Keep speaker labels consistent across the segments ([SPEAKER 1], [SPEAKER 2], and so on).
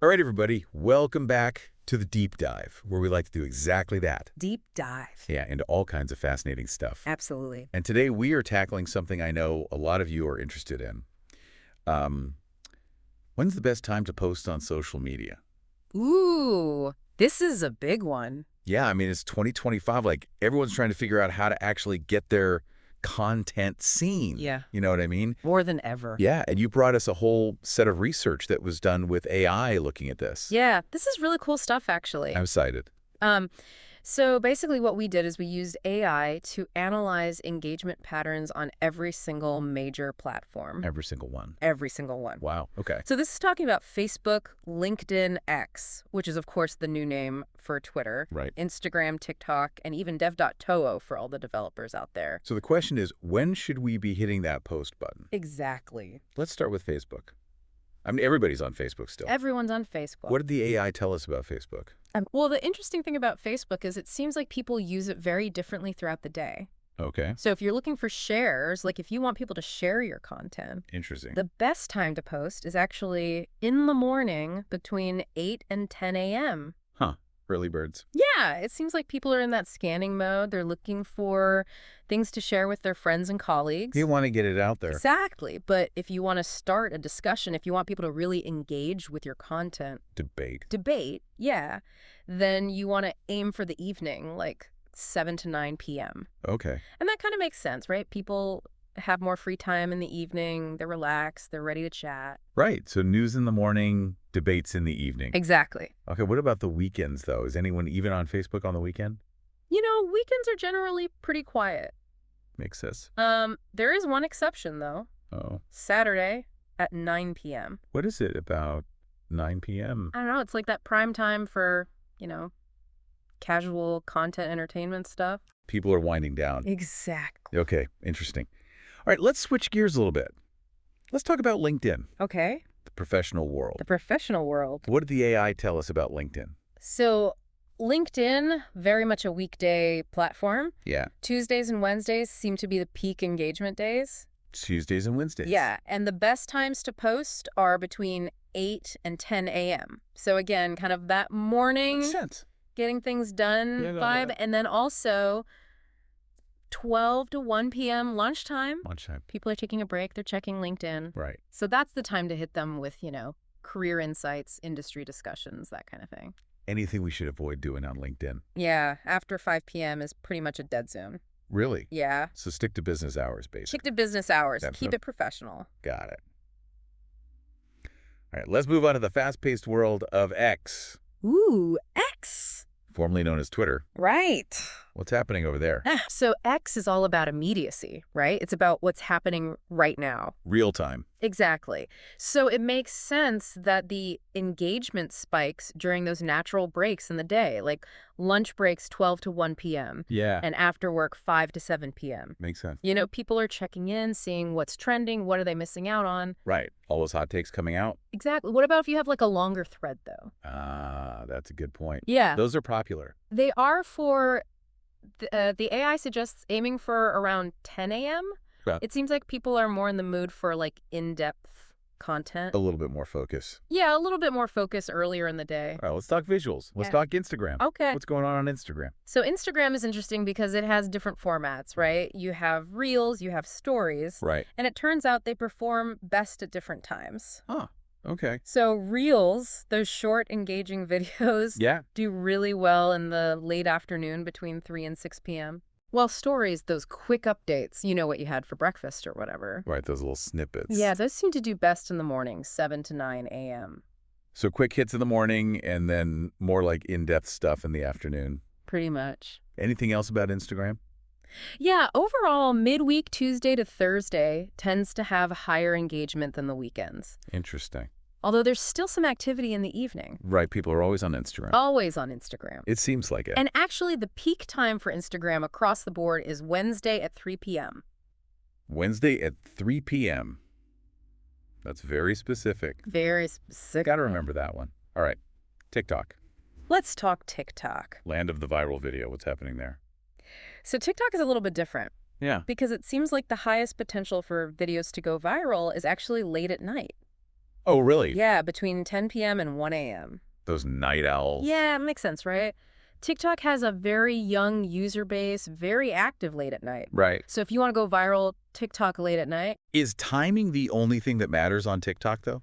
[SPEAKER 1] All right, everybody, welcome back to the deep dive, where we like to do exactly that.
[SPEAKER 2] Deep dive.
[SPEAKER 1] Yeah, into all kinds of fascinating stuff.
[SPEAKER 2] Absolutely.
[SPEAKER 1] And today we are tackling something I know a lot of you are interested in. Um, when's the best time to post on social media?
[SPEAKER 2] Ooh, this is a big one.
[SPEAKER 1] Yeah, I mean, it's 2025. Like, everyone's trying to figure out how to actually get their content seen.
[SPEAKER 2] Yeah.
[SPEAKER 1] You know what I mean?
[SPEAKER 2] More than ever.
[SPEAKER 1] Yeah, and you brought us a whole set of research that was done with AI looking at this.
[SPEAKER 2] Yeah, this is really cool stuff, actually.
[SPEAKER 1] I'm excited.
[SPEAKER 2] So basically what we did is we used AI to analyze engagement patterns on every single major platform.
[SPEAKER 1] Every single one.
[SPEAKER 2] Every single one.
[SPEAKER 1] Wow, okay.
[SPEAKER 2] So this is talking about Facebook, LinkedIn, X, which is, of course, the new name for Twitter,
[SPEAKER 1] Right.
[SPEAKER 2] Instagram, TikTok, and even dev.to for all the developers out there.
[SPEAKER 1] So the question is, when should we be hitting that post button?
[SPEAKER 2] Exactly.
[SPEAKER 1] Let's start with Facebook. I mean, everybody's on Facebook still.
[SPEAKER 2] Everyone's on Facebook.
[SPEAKER 1] What did the AI tell us about Facebook?
[SPEAKER 2] Well, the interesting thing about Facebook is it seems like people use it very differently throughout the day.
[SPEAKER 1] Okay.
[SPEAKER 2] So if you're looking for shares, like if you want people to share your content,
[SPEAKER 1] Interesting.
[SPEAKER 2] the best time to post is actually in the morning between 8 and 10 a.m.
[SPEAKER 1] Huh. Early birds.
[SPEAKER 2] Yeah, it seems like people are in that scanning mode. They're looking for things to share with their friends and colleagues.
[SPEAKER 1] You want to get it out there.
[SPEAKER 2] Exactly. But if you want to start a discussion, if you want people to really engage with your content,
[SPEAKER 1] Debate.
[SPEAKER 2] yeah, then you want to aim for the evening, like 7 to 9 p.m.
[SPEAKER 1] Okay.
[SPEAKER 2] And that kind of makes sense, right? People have more free time in the evening. They're relaxed. They're ready to chat.
[SPEAKER 1] Right. So news in the morning, debates in the evening.
[SPEAKER 2] Exactly.
[SPEAKER 1] Okay. What about the weekends, though? Is anyone even on Facebook on the weekend?
[SPEAKER 2] You know, weekends are generally pretty quiet.
[SPEAKER 1] Makes sense.
[SPEAKER 2] There is one exception, though.
[SPEAKER 1] Oh.
[SPEAKER 2] Saturday at 9 p.m.
[SPEAKER 1] What is it about 9 p.m.?
[SPEAKER 2] I don't know. It's like that prime time for, casual content entertainment stuff.
[SPEAKER 1] People are winding down.
[SPEAKER 2] Exactly.
[SPEAKER 1] Okay. Interesting. All right. Let's switch gears a little bit. Let's talk about LinkedIn,
[SPEAKER 2] Okay.
[SPEAKER 1] the professional world.
[SPEAKER 2] The professional world.
[SPEAKER 1] What did the AI tell us about LinkedIn?
[SPEAKER 2] So LinkedIn, very much a weekday platform.
[SPEAKER 1] Yeah.
[SPEAKER 2] Tuesdays and Wednesdays seem to be the peak engagement days.
[SPEAKER 1] Tuesdays and Wednesdays.
[SPEAKER 2] Yeah, and the best times to post are between 8 and 10 a.m. So again, kind of that morning,
[SPEAKER 1] Makes sense.
[SPEAKER 2] getting things done vibe. And then also 12 to 1 p.m. lunchtime. People are taking a break. They're checking LinkedIn.
[SPEAKER 1] Right.
[SPEAKER 2] So that's the time to hit them with, career insights, industry discussions, that kind of thing.
[SPEAKER 1] Anything we should avoid doing on LinkedIn?
[SPEAKER 2] Yeah, after 5 p.m. is pretty much a dead zone.
[SPEAKER 1] Really?
[SPEAKER 2] Yeah.
[SPEAKER 1] So stick to business hours, basically.
[SPEAKER 2] Stick to business hours.
[SPEAKER 1] That's
[SPEAKER 2] Keep it professional.
[SPEAKER 1] Got it. All right, let's move on to the fast-paced world of X,
[SPEAKER 2] Ooh, X.
[SPEAKER 1] formerly known as Twitter.
[SPEAKER 2] Right.
[SPEAKER 1] What's happening over there?
[SPEAKER 2] So X is all about immediacy, right? It's about what's happening right now.
[SPEAKER 1] Real time.
[SPEAKER 2] Exactly. So it makes sense that the engagement spikes during those natural breaks in the day, like lunch breaks 12 to 1 p.m.
[SPEAKER 1] Yeah.
[SPEAKER 2] and after work 5 to 7 p.m.
[SPEAKER 1] Makes sense.
[SPEAKER 2] People are checking in, seeing what's trending, what are they missing out on.
[SPEAKER 1] Right. All those hot takes coming out.
[SPEAKER 2] Exactly. What about if you have like a longer thread, though?
[SPEAKER 1] Ah, that's a good point.
[SPEAKER 2] Yeah.
[SPEAKER 1] Those are popular.
[SPEAKER 2] They are for, the AI suggests aiming for around 10 a.m.
[SPEAKER 1] Yeah.
[SPEAKER 2] It seems like people are more in the mood for like in-depth content.
[SPEAKER 1] A little bit more focus.
[SPEAKER 2] Yeah, a little bit more focus earlier in the day.
[SPEAKER 1] All right, let's talk visuals. Let's talk Instagram.
[SPEAKER 2] Okay.
[SPEAKER 1] What's going on Instagram?
[SPEAKER 2] So Instagram is interesting because it has different formats, right? You have Reels, you have Stories.
[SPEAKER 1] Right.
[SPEAKER 2] And it turns out they perform best at different times.
[SPEAKER 1] Huh. Okay.
[SPEAKER 2] So Reels, those short, engaging videos,
[SPEAKER 1] Yeah.
[SPEAKER 2] do really well in the late afternoon between 3 and 6 p.m. While Stories, those quick updates, what you had for breakfast or whatever.
[SPEAKER 1] Right, those little snippets.
[SPEAKER 2] Yeah, those seem to do best in the morning, 7 to 9 a.m.
[SPEAKER 1] So quick hits in the morning and then more like in-depth stuff in the afternoon.
[SPEAKER 2] Pretty much.
[SPEAKER 1] Anything else about Instagram?
[SPEAKER 2] Yeah, overall, midweek Tuesday to Thursday tends to have higher engagement than the weekends.
[SPEAKER 1] Interesting.
[SPEAKER 2] Although there's still some activity in the evening.
[SPEAKER 1] Right, people are always on Instagram.
[SPEAKER 2] Always on Instagram.
[SPEAKER 1] It seems like it.
[SPEAKER 2] And actually, the peak time for Instagram across the board is Wednesday at 3 p.m.
[SPEAKER 1] Wednesday at 3 p.m. That's very specific.
[SPEAKER 2] Very specific.
[SPEAKER 1] Got to remember that one. All right, TikTok.
[SPEAKER 2] Let's talk TikTok.
[SPEAKER 1] Land of the viral video. What's happening there?
[SPEAKER 2] So TikTok is a little bit different.
[SPEAKER 1] Yeah.
[SPEAKER 2] Because it seems like the highest potential for videos to go viral is actually late at night.
[SPEAKER 1] Oh, really?
[SPEAKER 2] Yeah, between 10 p.m. and 1 a.m.
[SPEAKER 1] Those night owls.
[SPEAKER 2] Yeah, makes sense, right? TikTok has a very young user base, very active late at night.
[SPEAKER 1] Right.
[SPEAKER 2] So if you want to go viral, TikTok late at night.
[SPEAKER 1] Is timing the only thing that matters on TikTok, though?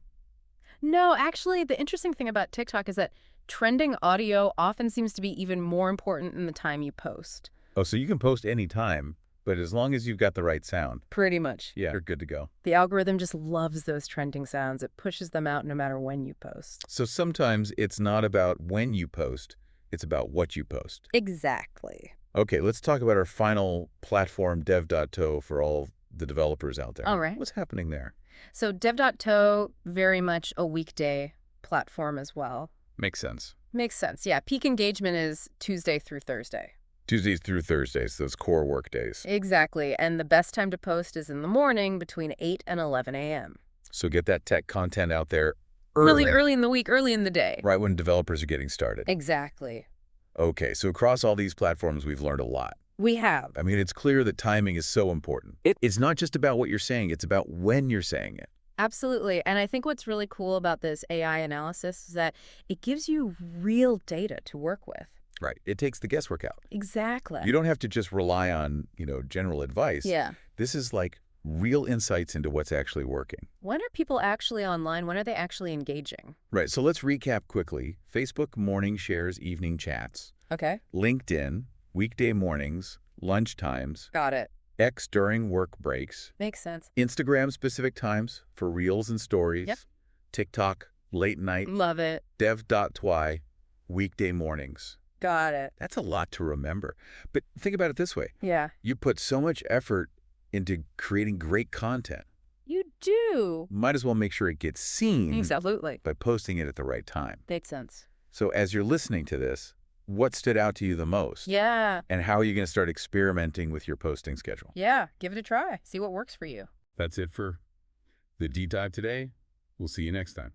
[SPEAKER 2] No, actually, the interesting thing about TikTok is that trending audio often seems to be even more important than the time you post.
[SPEAKER 1] Oh, so you can post any time, but as long as you've got the right sound,
[SPEAKER 2] Pretty much.
[SPEAKER 1] yeah, you're good to go.
[SPEAKER 2] The algorithm just loves those trending sounds. It pushes them out no matter when you post.
[SPEAKER 1] So sometimes it's not about when you post, it's about what you post.
[SPEAKER 2] Exactly.
[SPEAKER 1] Okay, let's talk about our final platform, dev.to, for all the developers out there.
[SPEAKER 2] All right.
[SPEAKER 1] What's happening there?
[SPEAKER 2] So dev.to, very much a weekday platform as well.
[SPEAKER 1] Makes sense.
[SPEAKER 2] Makes sense. Yeah, peak engagement is Tuesday through Thursday.
[SPEAKER 1] Tuesdays through Thursdays, those core work days.
[SPEAKER 2] Exactly. And the best time to post is in the morning between 8 and 11 a.m.
[SPEAKER 1] So get that tech content out there
[SPEAKER 2] Really early in the week, early in the day.
[SPEAKER 1] right when developers are getting started.
[SPEAKER 2] Exactly.
[SPEAKER 1] Okay, so across all these platforms, we've learned a lot.
[SPEAKER 2] We have.
[SPEAKER 1] I mean, it's clear that timing is so important. It's not just about what you're saying, it's about when you're saying it.
[SPEAKER 2] Absolutely. And I think what's really cool about this AI analysis is that it gives you real data to work with.
[SPEAKER 1] Right. It takes the guesswork out.
[SPEAKER 2] Exactly.
[SPEAKER 1] You don't have to just rely on, general advice.
[SPEAKER 2] Yeah.
[SPEAKER 1] This is like real insights into what's actually working.
[SPEAKER 2] When are people actually online? When are they actually engaging?
[SPEAKER 1] Right. So let's recap quickly. Facebook morning shares, evening chats.
[SPEAKER 2] Okay.
[SPEAKER 1] LinkedIn, weekday mornings, lunch times.
[SPEAKER 2] Got it.
[SPEAKER 1] X during work breaks.
[SPEAKER 2] Makes sense.
[SPEAKER 1] Instagram specific times for reels and stories.
[SPEAKER 2] Yep.
[SPEAKER 1] TikTok, late night.
[SPEAKER 2] Love it.
[SPEAKER 1] Dev.twy, weekday mornings.
[SPEAKER 2] Got it.
[SPEAKER 1] That's a lot to remember. But think about it this way.
[SPEAKER 2] Yeah.
[SPEAKER 1] You put so much effort into creating great content.
[SPEAKER 2] You do.
[SPEAKER 1] Might as well make sure it gets seen
[SPEAKER 2] Absolutely.
[SPEAKER 1] by posting it at the right time.
[SPEAKER 2] Makes sense.
[SPEAKER 1] So as you're listening to this, what stood out to you the most?
[SPEAKER 2] Yeah.
[SPEAKER 1] And how are you going to start experimenting with your posting schedule?
[SPEAKER 2] Yeah. Give it a try. See what works for you.
[SPEAKER 1] That's it for the deep dive today. We'll see you next time.